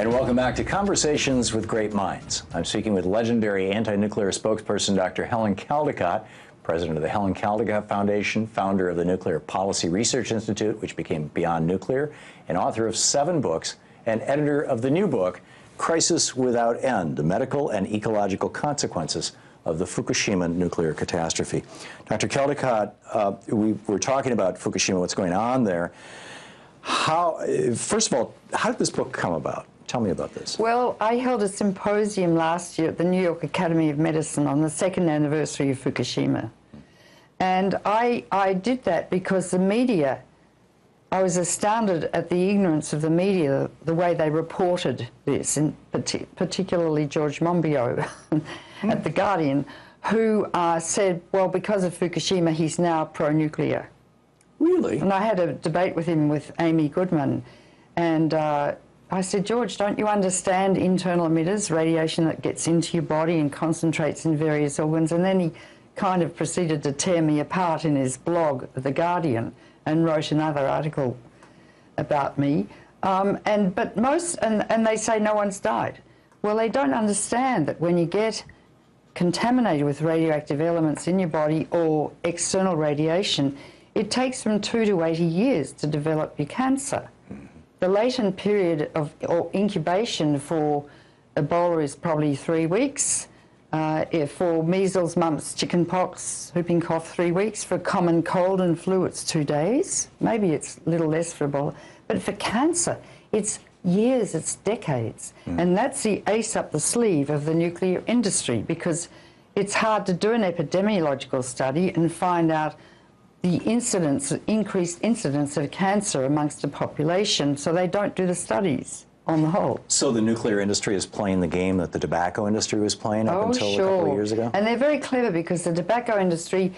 And welcome back to Conversations with Great Minds. I'm speaking with legendary anti-nuclear spokesperson Dr. Helen Caldicott, president of the Helen Caldicott Foundation, founder of the Nuclear Policy Research Institute, which became Beyond Nuclear, and author of 7 books, and editor of the new book, Crisis Without End, The Medical and Ecological Consequences of the Fukushima Nuclear Catastrophe. Dr. Caldicott, we were talking about Fukushima, what's going on there. First of all, how did this book come about? Tell me about this. Well, I held a symposium last year at the New York Academy of Medicine on the 2nd anniversary of Fukushima. And I did that because the media, I was astounded at the ignorance of the media, the way they reported this, and particularly George Monbiot at The Guardian, who said, well, because of Fukushima, he's now pro-nuclear. Really? And I had a debate with him with Amy Goodman, and I said, George, don't you understand internal emitters, radiation that gets into your body and concentrates in various organs? And then he kind of proceeded to tear me apart in his blog, The Guardian, and wrote another article about me. And they say no one's died. Well, they don't understand that when you get contaminated with radioactive elements in your body or external radiation, it takes from 2 to 80 years to develop your cancer. The latent period or incubation for Ebola is probably 3 weeks. For measles, mumps, chickenpox, whooping cough, 3 weeks. For common cold and flu, it's 2 days. Maybe it's a little less for Ebola. But for cancer, it's years, it's decades. And that's the ace up the sleeve of the nuclear industry, because it's hard to do an epidemiological study and find out the increased incidence of cancer amongst the population, so they don't do the studies on the whole. So the nuclear industry is playing the game that the tobacco industry was playing up until a couple of years ago? And they're very clever, because the tobacco industry,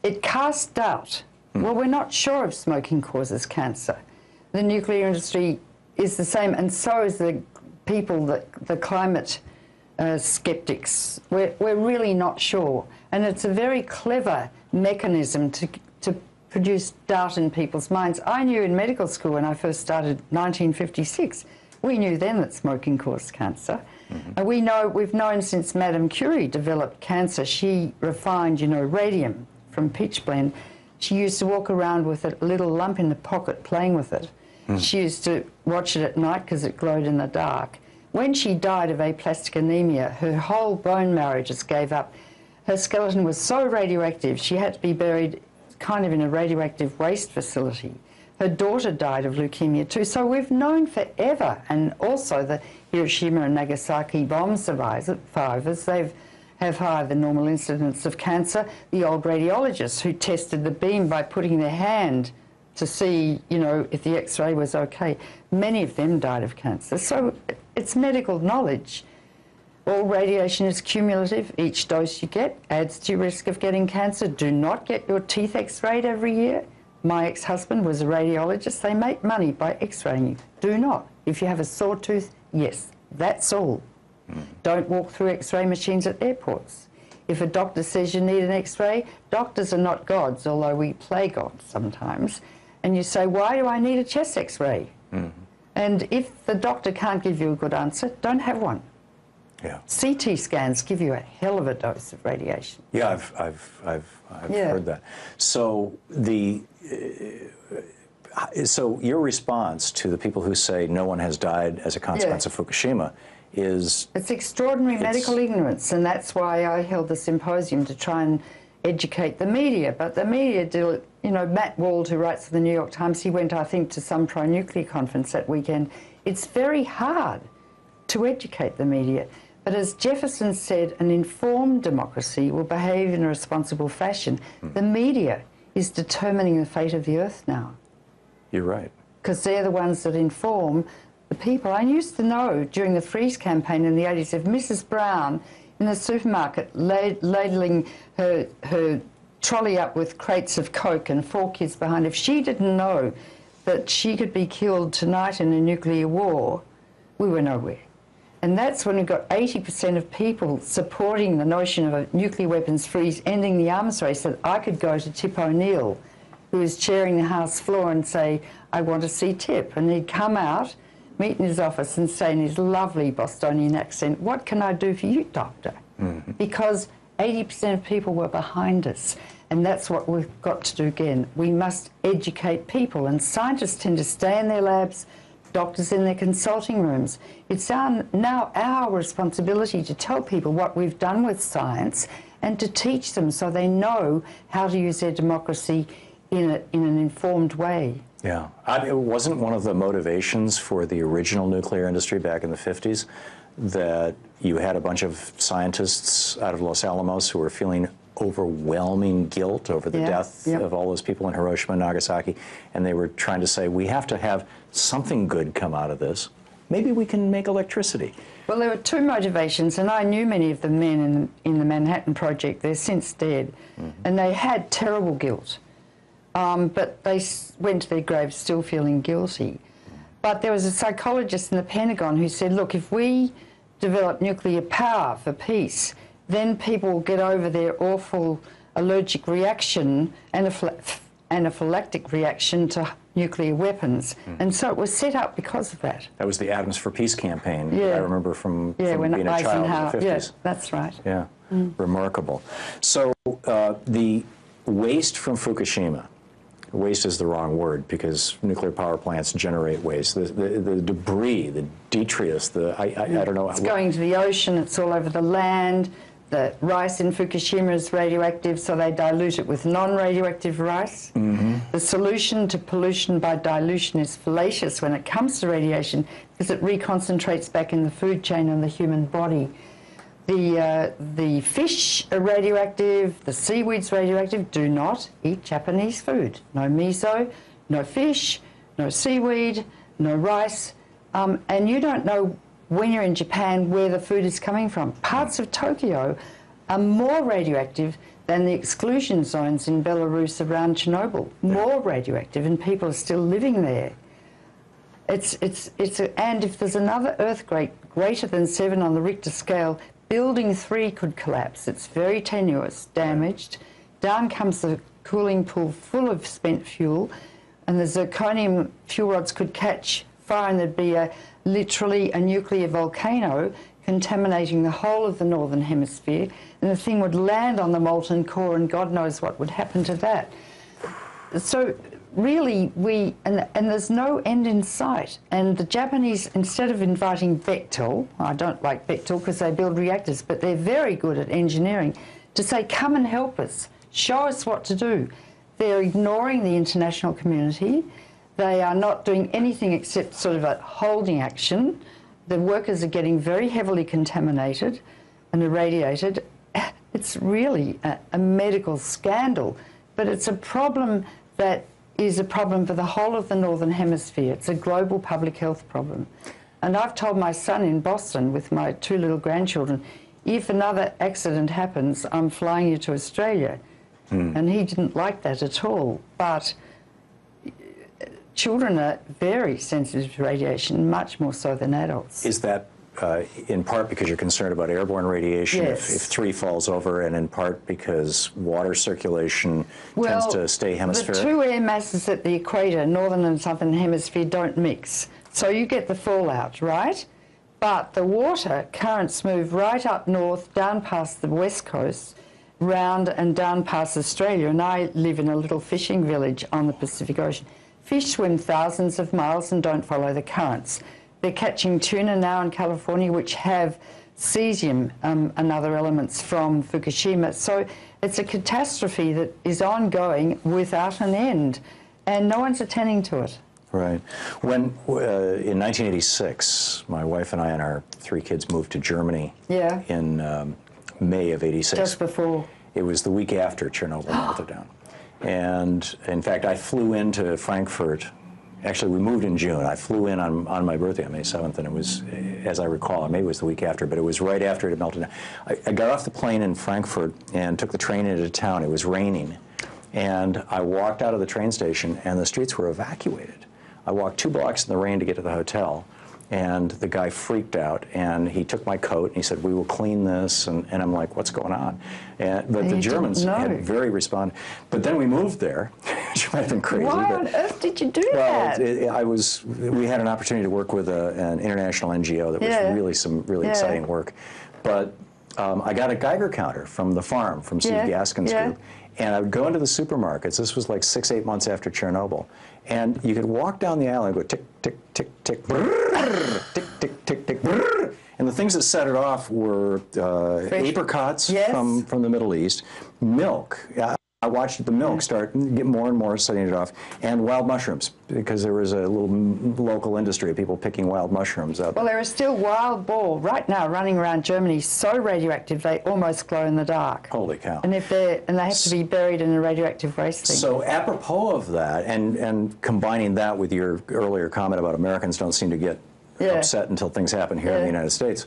it casts doubt. Well, we're not sure if smoking causes cancer. The nuclear industry is the same, and so is the people, the climate skeptics. We're really not sure. And it's a very clever mechanism to produce doubt in people's minds. I knew in medical school when I first started, 1956, we knew then that smoking caused cancer. And we've known since Madame Curie developed cancer. She refined, radium from pitchblende. She used to walk around with a little lump in the pocket playing with it. She used to watch it at night because it glowed in the dark. When she died of aplastic anemia, her whole bone marrow just gave up. Her skeleton was so radioactive, she had to be buried kind of in a radioactive waste facility. Her daughter died of leukemia too. So we've known forever, and also the Hiroshima and Nagasaki bomb survivors, they have higher than normal incidence of cancer. The old radiologists who tested the beam by putting their hand to see, if the X-ray was okay, many of them died of cancer. So it's medical knowledge. All radiation is cumulative. Each dose you get adds to your risk of getting cancer. Do not get your teeth X-rayed every year. My ex-husband was a radiologist. They make money by X-raying you. Do not. If you have a sore tooth, yes, that's all. Don't walk through X-ray machines at airports. If a doctor says you need an X-ray, doctors are not gods, although we play gods sometimes. And you say, why do I need a chest X-ray? And if the doctor can't give you a good answer, don't have one. Yeah. CT scans give you a hell of a dose of radiation. Yeah, I've heard that. So so your response to the people who say no one has died as a consequence of Fukushima is... It's extraordinary medical ignorance, and that's why I held the symposium, to try and educate the media. But the media do, Matt Wald, who writes for the New York Times, he went, I think, to some pro-nuclear conference that weekend. It's very hard to educate the media. But as Jefferson said, an informed democracy will behave in a responsible fashion. The media is determining the fate of the Earth now. You're right. Because they're the ones that inform the people. I used to know during the Freeze campaign in the 80s, if Mrs. Brown in the supermarket ladling her trolley up with crates of Coke and 4 kids behind, if she didn't know that she could be killed tonight in a nuclear war, we were nowhere. And that's when we got 80% of people supporting the notion of a nuclear weapons freeze, ending the arms race, that I could go to Tip O'Neill, who was chairing the House floor, and say, I want to see Tip. And he'd come out meet in his office and say in his lovely Bostonian accent, "What can I do for you, doctor?" Because 80% of people were behind us. And that's what we've got to do again. We must educate people, and scientists tend to stay in their labs, doctors in their consulting rooms. It's now our responsibility to tell people what we've done with science and to teach them so they know how to use their democracy in an informed way. Yeah. It wasn't one of the motivations for the original nuclear industry back in the 50s that you had a bunch of scientists out of Los Alamos who were feeling overwhelming guilt over the death of all those people in Hiroshima and Nagasaki, and they were trying to say, we have to have something good come out of this. Maybe we can make electricity. Well, there were two motivations, and I knew many of the men in the Manhattan Project. They're since dead, and they had terrible guilt, but they went to their graves still feeling guilty. But there was a psychologist in the Pentagon who said, look, if we develop nuclear power for peace, then people will get over their awful allergic reaction, anaphylactic reaction to nuclear weapons. And so it was set up because of that. That was the Atoms for Peace campaign, I remember from when being a child in the 50s. Yeah, that's right. Yeah, remarkable. So the waste from Fukushima, waste is the wrong word because nuclear power plants generate waste. The debris, the detritus, I don't know. It's going to the ocean, it's all over the land. The rice in Fukushima is radioactive, so they dilute it with non-radioactive rice. The solution to pollution by dilution is fallacious when it comes to radiation because it reconcentrates back in the food chain and the human body. The fish are radioactive, the seaweed's radioactive. Do not eat Japanese food. No miso, no fish, no seaweed, no rice. And you don't know when you're in Japan where the food is coming from. Parts of Tokyo are more radioactive than the exclusion zones in Belarus around Chernobyl. More radioactive, and people are still living there. And if there's another earthquake greater than 7 on the Richter scale, Building 3 could collapse. It's very tenuous, damaged. Down comes the cooling pool full of spent fuel, and the zirconium fuel rods could catch fire, and there'd be literally a nuclear volcano contaminating the whole of the northern hemisphere, and the thing would land on the molten core, and God knows what would happen to that. So really, and there's no end in sight. And the Japanese, instead of inviting Bechtel, I don't like Bechtel because they build reactors, but they're very good at engineering, to say, come and help us, show us what to do. They're ignoring the international community. They are not doing anything except sort of a holding action. The workers are getting very heavily contaminated and irradiated. It's really a medical scandal, but it's a problem that is a problem for the whole of the Northern Hemisphere. It's a global public health problem. And I've told my son in Boston with my 2 little grandchildren, if another accident happens, I'm flying you to Australia. And he didn't like that at all. But children are very sensitive to radiation, much more so than adults. Is that in part because you're concerned about airborne radiation if 3 falls over, and in part because water circulation tends to stay hemispheric? The 2 air masses at the equator, northern and southern hemisphere, don't mix. So you get the fallout, right? But the water currents move right up north, down past the west coast, round and down past Australia. And I live in a little fishing village on the Pacific Ocean. Fish swim thousands of miles and don't follow the currents. They're catching tuna now in California, which have cesium and other elements from Fukushima. So it's a catastrophe that is ongoing without an end, and no one's attending to it. Right. When, in 1986, my wife and I and our 3 kids moved to Germany in May of '86. Just before. It was the week after Chernobyl melted down. And, in fact, I flew into Frankfurt. Actually, we moved in June. I flew in on my birthday on May 7th, and it was, as I recall, maybe it was the week after, but it was right after it had melted down. I got off the plane in Frankfurt and took the train into town. It was raining. And I walked out of the train station, and the streets were evacuated. I walked 2 blocks in the rain to get to the hotel, and the guy freaked out, and he took my coat, and he said, we will clean this, and I'm like, what's going on? But the Germans had very responded. But then we moved there, which might have been crazy. Why but, on earth did you do that? We had an opportunity to work with an international NGO that was really some really exciting work. But I got a Geiger counter from the farm, from Steve Gaskin's group. And I would go into the supermarkets. This was like 6-8 months after Chernobyl. And you could walk down the aisle and go tick, tick, tick, tick, brrr, tick, tick, tick, tick, brrr. And the things that set it off were apricots from the Middle East, milk. I watched the milk get more and more setting it off, and wild mushrooms, because there was a little local industry of people picking wild mushrooms up. Well, there are still wild boar right now running around Germany, so radioactive they almost glow in the dark. Holy cow! And they have to be buried in a radioactive waste thing. So apropos of that, and combining that with your earlier comment about Americans don't seem to get upset until things happen here in the United States.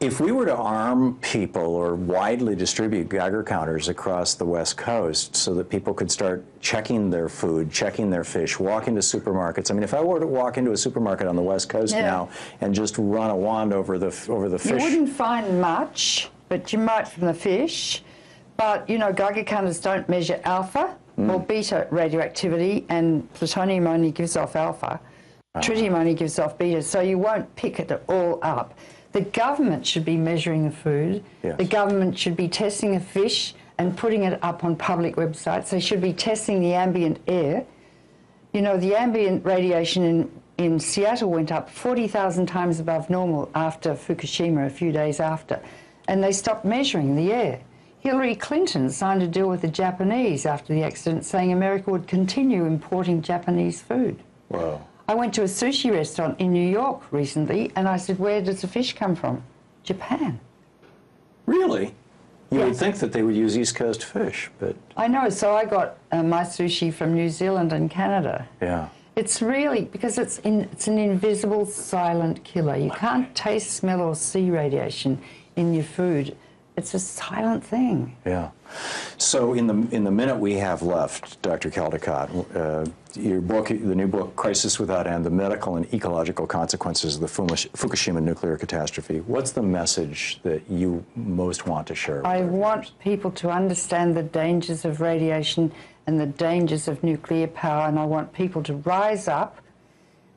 If we were to arm people or widely distribute Geiger counters across the West Coast so that people could start checking their food, checking their fish, walk into supermarkets. I mean, if I were to walk into a supermarket on the West Coast now and just run a wand over the fish. You wouldn't find much, but you might from the fish. But, you know, Geiger counters don't measure alpha or beta radioactivity, and plutonium only gives off alpha. Tritium only gives off beta, so you won't pick it all up. The government should be measuring the food. Yes. The government should be testing the fish and putting it up on public websites. They should be testing the ambient air. You know, the ambient radiation in Seattle went up 40,000 times above normal after Fukushima, a few days after, and they stopped measuring the air. Hillary Clinton signed a deal with the Japanese after the accident, saying America would continue importing Japanese food. Wow. I went to a sushi restaurant in New York recently, and I said, where does the fish come from? Japan. Really? You would think that they would use East Coast fish, but... I know, so I got my sushi from New Zealand and Canada. Yeah. It's really, because it's an invisible, silent killer. You can't taste, smell, or see radiation in your food. It's a silent thing. Yeah. So in the minute we have left, Dr. Caldicott, your book, the new book, Crisis Without End, The Medical and Ecological Consequences of the Fukushima Nuclear Catastrophe. What's the message that you most want to share with I everyone? want people to understand the dangers of radiation and the dangers of nuclear power, and I want people to rise up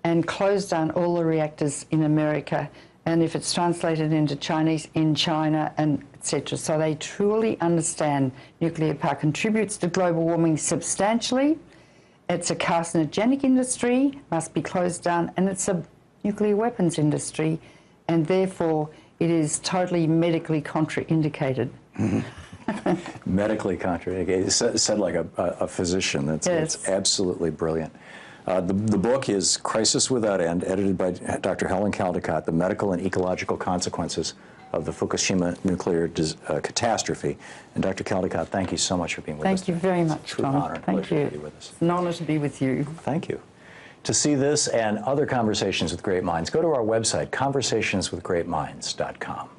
and close down all the reactors in America, and if it's translated into Chinese, in China, and etc. So they truly understand nuclear power contributes to global warming substantially. It's a carcinogenic industry, must be closed down, and it's a nuclear weapons industry, and therefore it is totally medically contraindicated. Medically contraindicated. Said like a physician. It's absolutely brilliant. The book is Crisis Without End, edited by Dr. Helen Caldicott, The Medical and Ecological Consequences of the Fukushima Nuclear Catastrophe. And Dr. Caldicott, thank you so much for being with us. Thank you very much, True Tom. honor and pleasure to be with us. It's an honor to be with you. Thank you. To see this and other conversations with great minds, go to our website, conversationswithgreatminds.com.